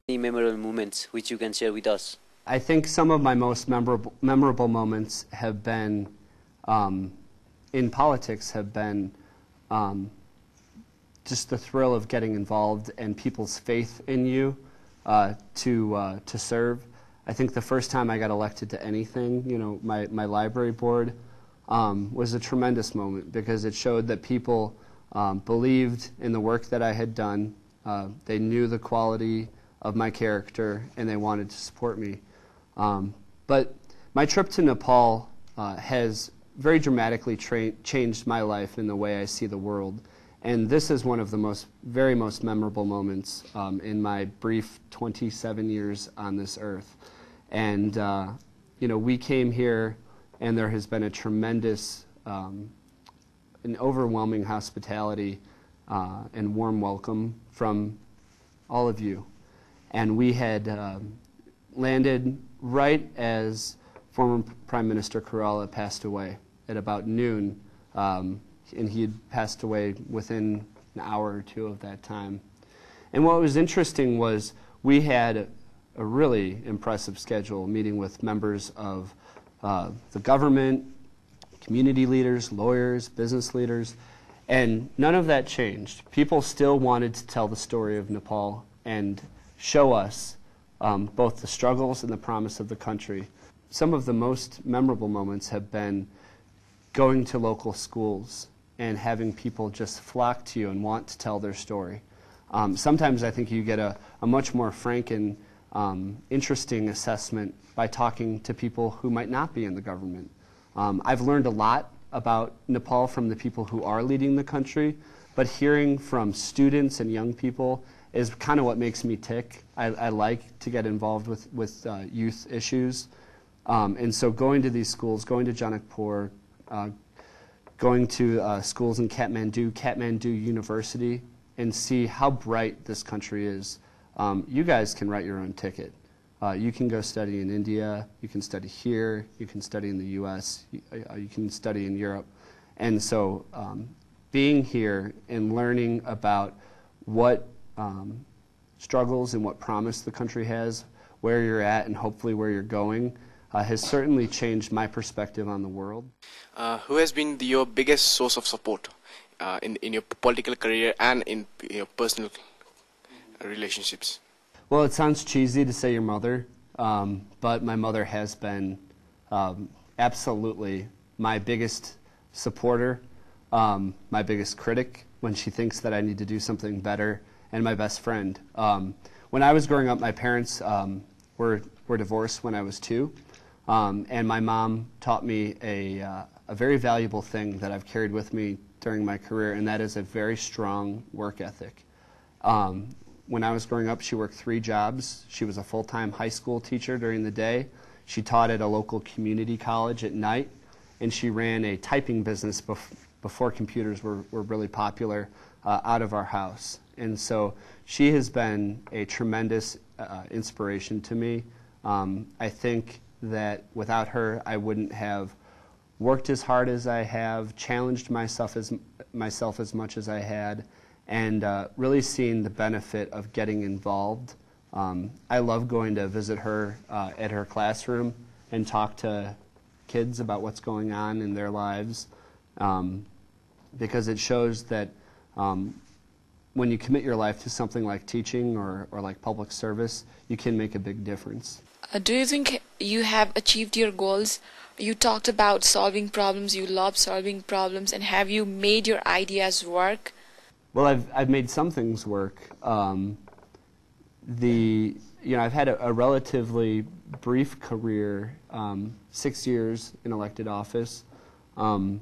Any memorable moments which you can share with us? I think some of my most memorable moments have been, in politics, have been just the thrill of getting involved and people's faith in you to serve. I think the first time I got elected to anything, my library board, was a tremendous moment because it showed that people believed in the work that I had done. They knew the quality of my character and they wanted to support me. But my trip to Nepal has very dramatically changed my life in the way I see the world. And this is one of the very most memorable moments in my brief 27 years on this earth. And, we came here and there has been a tremendous, an overwhelming hospitality and warm welcome from all of you. And we had landed right as former Prime Minister Kerala passed away at about noon, and he had passed away within an hour or two of that time. And what was interesting was we had a really impressive schedule, meeting with members of the government, community leaders, lawyers, business leaders, and none of that changed. People still wanted to tell the story of Nepal and show us both the struggles and the promise of the country. Some of the most memorable moments have been going to local schools and having people just flock to you and want to tell their story. Sometimes I think you get a much more frank and interesting assessment by talking to people who might not be in the government. I've learned a lot about Nepal from the people who are leading the country, but hearing from students and young people is kind of what makes me tick. I like to get involved with youth issues. And so going to these schools, going to Janakpur, going to schools in Kathmandu University, and see how bright this country is. You guys can write your own ticket. You can go study in India, you can study here, you can study in the US, you can study in Europe. And so being here and learning about what struggles and what promise the country has, where you're at and hopefully where you're going, has certainly changed my perspective on the world. Who has been your biggest source of support in your political career and in your personal relationships? Well, it sounds cheesy to say your mother, but my mother has been absolutely my biggest supporter, my biggest critic when she thinks that I need to do something better, and my best friend. When I was growing up, my parents were divorced when I was 2, and my mom taught me a very valuable thing that I've carried with me during my career, and that is a very strong work ethic. When I was growing up, she worked 3 jobs. She was a full-time high school teacher during the day. She taught at a local community college at night, and she ran a typing business before computers were really popular out of our house. And so she has been a tremendous inspiration to me. I think that without her, I wouldn't have worked as hard as I have, challenged myself as much as I had, and really seeing the benefit of getting involved. I love going to visit her at her classroom and talk to kids about what's going on in their lives, because it shows that when you commit your life to something like teaching or like public service, you can make a big difference. Do you think you have achieved your goals? You talked about solving problems, you love solving problems, and have you made your ideas work? Well, I've made some things work. I've had a relatively brief career, 6 years in elected office. In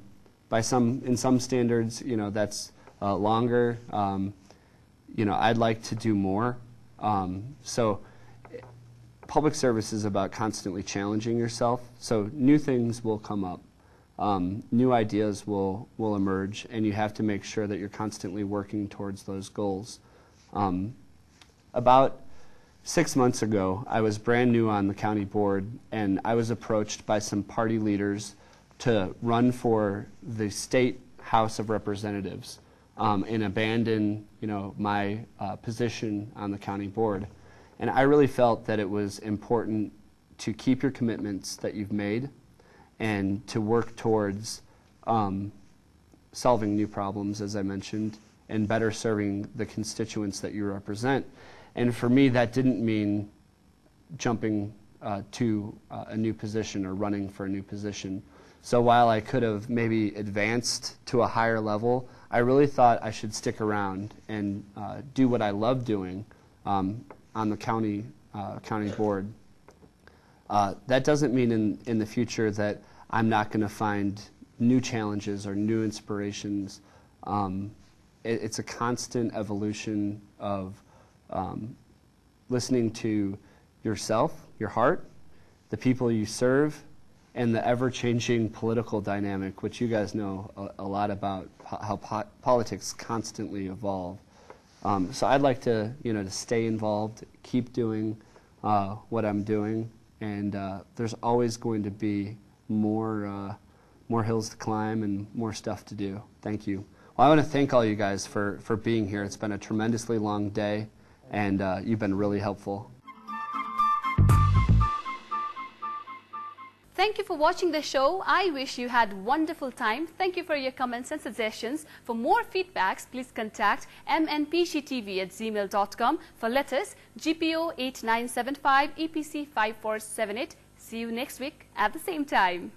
some standards, that's longer. I'd like to do more. So public service is about constantly challenging yourself. So new things will come up. New ideas will emerge, and you have to make sure that you're constantly working towards those goals. About 6 months ago, I was brand new on the county board, and I was approached by some party leaders to run for the state House of Representatives and abandon, my position on the county board. And I really felt that it was important to keep your commitments that you've made and to work towards solving new problems, as I mentioned, and better serving the constituents that you represent. And for me, that didn't mean jumping to a new position or running for a new position. So while I could have maybe advanced to a higher level, I really thought I should stick around and do what I love doing on the county board. That doesn't mean in the future that I'm not going to find new challenges or new inspirations. It's a constant evolution of listening to yourself, your heart, the people you serve, and the ever-changing political dynamic, which you guys know a lot about, how politics constantly evolve. So I'd like to, to stay involved, keep doing what I'm doing, and there's always going to be more hills to climb and more stuff to do. Thank you. Well, I want to thank all you guys for being here. It's been a tremendously long day, and you've been really helpful. Thank you for watching the show. I wish you had a wonderful time. Thank you for your comments and suggestions. For more feedbacks, please contact mnpgtv@gmail.com. For letters, GPO8975 EPC5478. See you next week at the same time.